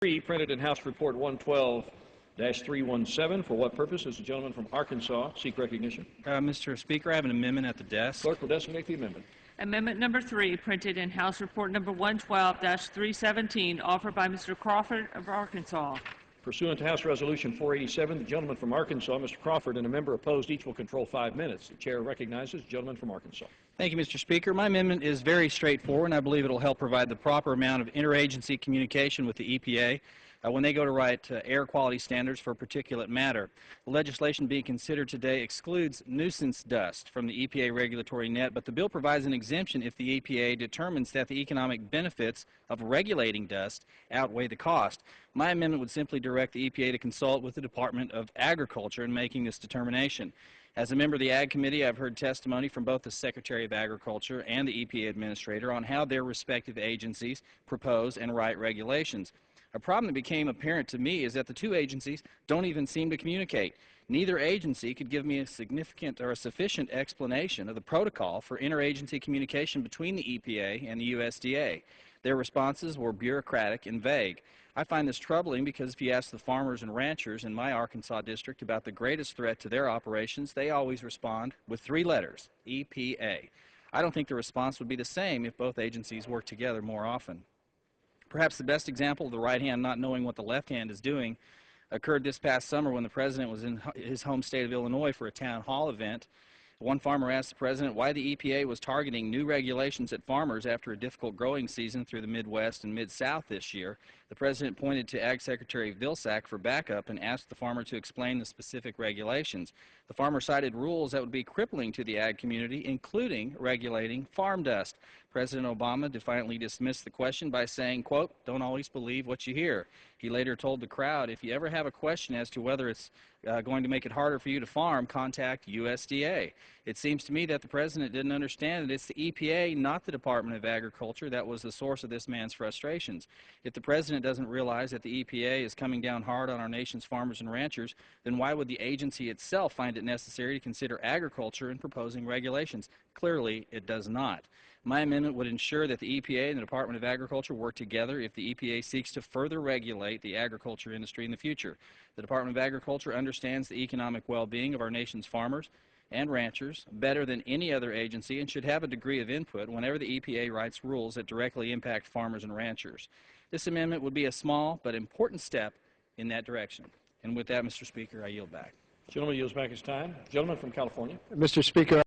3, printed in House Report 112-317. For what purpose does the gentleman from Arkansas seek recognition? Mr. Speaker, I have an amendment at the desk. Clerk will designate the amendment. Amendment number 3, printed in House Report number 112-317, offered by Mr. Crawford of Arkansas. Pursuant to House Resolution 487, the gentleman from Arkansas, Mr. Crawford, and a member opposed, each will control 5 minutes. The chair recognizes the gentleman from Arkansas. Thank you, Mr. Speaker. My amendment is very straightforward, and I believe it will help provide the proper amount of interagency communication with the EPA when they go to write air quality standards for particulate matter. The legislation being considered today excludes nuisance dust from the EPA regulatory net, but the bill provides an exemption if the EPA determines that the economic benefits of regulating dust outweigh the cost. My amendment would simply direct the EPA to consult with the Department of Agriculture in making this determination. As a member of the Ag Committee, I've heard testimony from both the Secretary of Agriculture and the EPA Administrator on how their respective agencies propose and write regulations. A problem that became apparent to me is that the two agencies don't even seem to communicate. Neither agency could give me a significant or a sufficient explanation of the protocol for interagency communication between the EPA and the USDA. Their responses were bureaucratic and vague. I find this troubling because if you ask the farmers and ranchers in my Arkansas district about the greatest threat to their operations, they always respond with 3 letters, EPA. I don't think the response would be the same if both agencies worked together more often. Perhaps the best example of the right hand not knowing what the left hand is doing occurred this past summer when the President was in his home state of Illinois for a town hall event. One farmer asked the President why the EPA was targeting new regulations at farmers after a difficult growing season through the Midwest and Mid-South this year. The President pointed to Ag Secretary Vilsack for backup and asked the farmer to explain the specific regulations. The farmer cited rules that would be crippling to the ag community, including regulating farm dust. President Obama defiantly dismissed the question by saying, quote, "Don't always believe what you hear." He later told the crowd, if you ever have a question as to whether it's going to make it harder for you to farm, contact USDA. It seems to me that the President didn't understand that it's the EPA, not the Department of Agriculture, that was the source of this man's frustrations. If the President doesn't realize that the EPA is coming down hard on our nation's farmers and ranchers, then why would the agency itself find it necessary to consider agriculture in proposing regulations? Clearly, it does not. My amendment would ensure that the EPA and the Department of Agriculture work together if the EPA seeks to further regulate the agriculture industry in the future. The Department of Agriculture understands the economic well-being of our nation's farmers and ranchers better than any other agency and should have a degree of input whenever the EPA writes rules that directly impact farmers and ranchers. This amendment would be a small but important step in that direction. And with that, Mr. Speaker, I yield back. The gentleman yields back his time. Gentleman from California. Mr. Speaker,